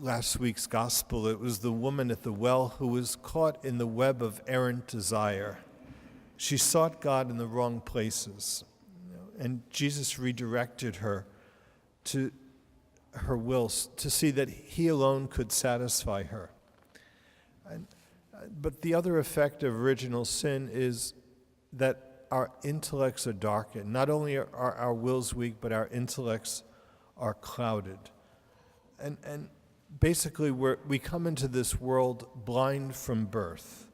Last week's gospel, it was the woman at the well who was caught in the web of errant desire. She sought God in the wrong places, and Jesus redirected her to her will to see that he alone could satisfy her. But the other effect of original sin is that our intellects are darkened. Not only are our wills weak, but our intellects are clouded. And basically, we come into this world blind from birth.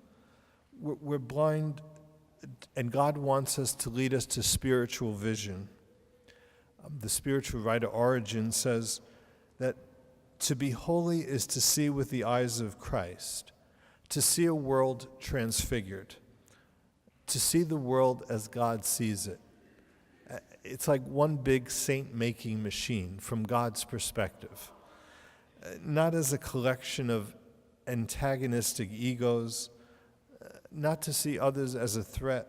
We're blind, and God wants us to lead us to spiritual vision. The spiritual writer Origen says that to be holy is to see with the eyes of Christ, to see a world transfigured, to see the world as God sees it. It's like one big saint-making machine from God's perspective. Not as a collection of antagonistic egos, not to see others as a threat,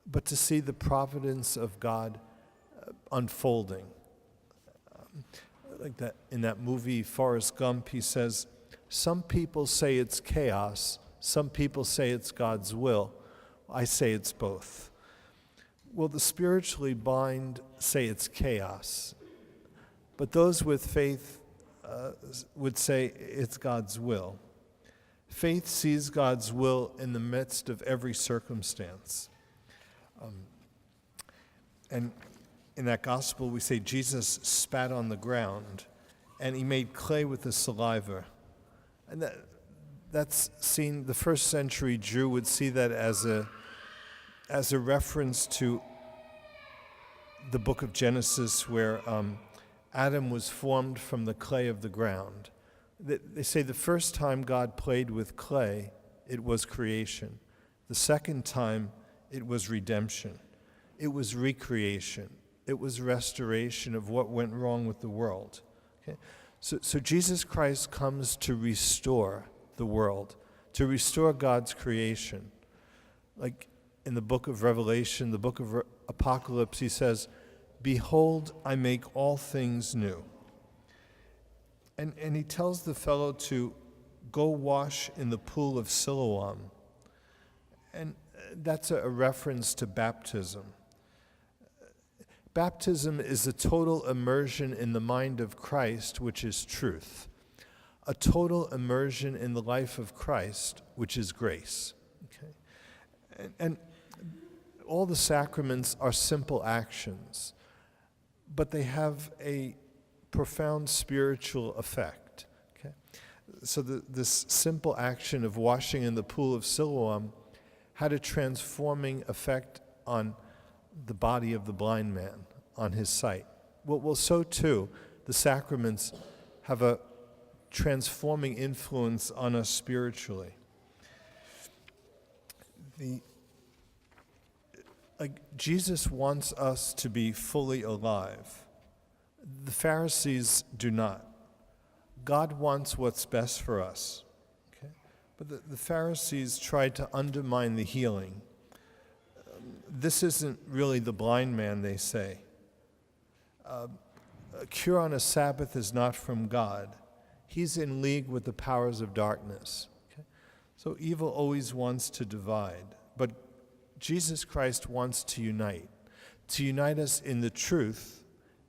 but to see the providence of God unfolding. Like that in that movie Forrest Gump, he says, some people say it's chaos, some people say it's God's will. I say it's both. Well, the spiritually blind say it's chaos, but those with faith would say it's God's will. Faith sees God's will in the midst of every circumstance. And in that gospel, we say Jesus spat on the ground and he made clay with his saliva. And that's seen, the first century Jew would see that as a reference to the book of Genesis, where Adam was formed from the clay of the ground. They say the first time God played with clay, it was creation. The second time, it was redemption. It was recreation. It was restoration of what went wrong with the world. Okay? So Jesus Christ comes to restore the world, to restore God's creation. Like in the book of Revelation, the book of Apocalypse, he says, "Behold, I make all things new." And he tells the fellow to go wash in the pool of Siloam. And that's a reference to baptism. Baptism is a total immersion in the mind of Christ, which is truth. A total immersion in the life of Christ, which is grace. Okay? And all the sacraments are simple actions, but they have a profound spiritual effect. Okay? So this simple action of washing in the pool of Siloam had a transforming effect on the body of the blind man, on his sight. Well, so too, the sacraments have a transforming influence on us spiritually. Jesus wants us to be fully alive. The Pharisees do not. God wants what's best for us. Okay? But the Pharisees tried to undermine the healing. This isn't really the blind man, they say. A cure on a Sabbath is not from God. He's in league with the powers of darkness. Okay? So evil always wants to divide. But Jesus Christ wants to unite us in the truth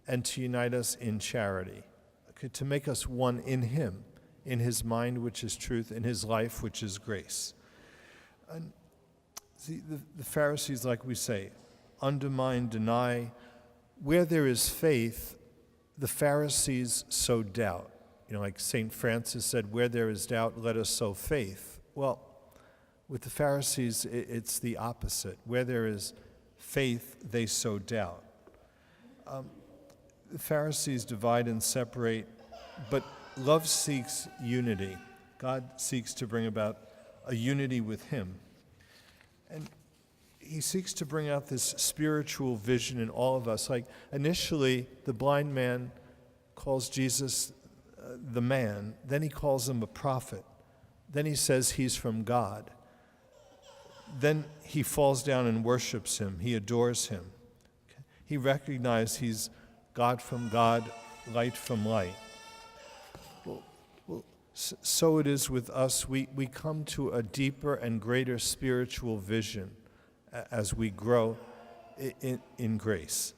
and to unite us in charity, okay? To make us one in him, in his mind, which is truth, in his life, which is grace. And see, the Pharisees, like we say, undermine, deny. Where there is faith, the Pharisees sow doubt. Like St. Francis said, where there is doubt, let us sow faith. Well, with the Pharisees, it's the opposite. Where there is faith, they sow doubt. The Pharisees divide and separate, but love seeks unity. God seeks to bring about a unity with him. And he seeks to bring out this spiritual vision in all of us. Like initially, the blind man calls Jesus the man. Then he calls him a prophet. Then he says he's from God. then he falls down and worships him. He adores him. Okay? He recognizes he's God from God, light from light. So it is with us. We come to a deeper and greater spiritual vision as we grow in grace.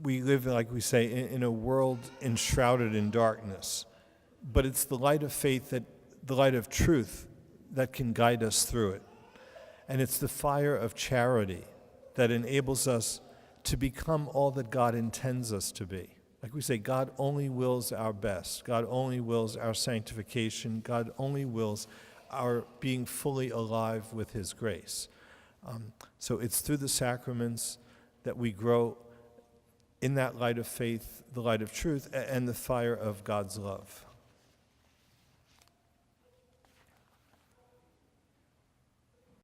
We live, like we say, in a world enshrouded in darkness, but it's the light of faith, the light of truth, that can guide us through it. And it's the fire of charity that enables us to become all that God intends us to be. Like we say, God only wills our best. God only wills our sanctification. God only wills our being fully alive with his grace. So it's through the sacraments that we grow in that light of faith, the light of truth, and the fire of God's love.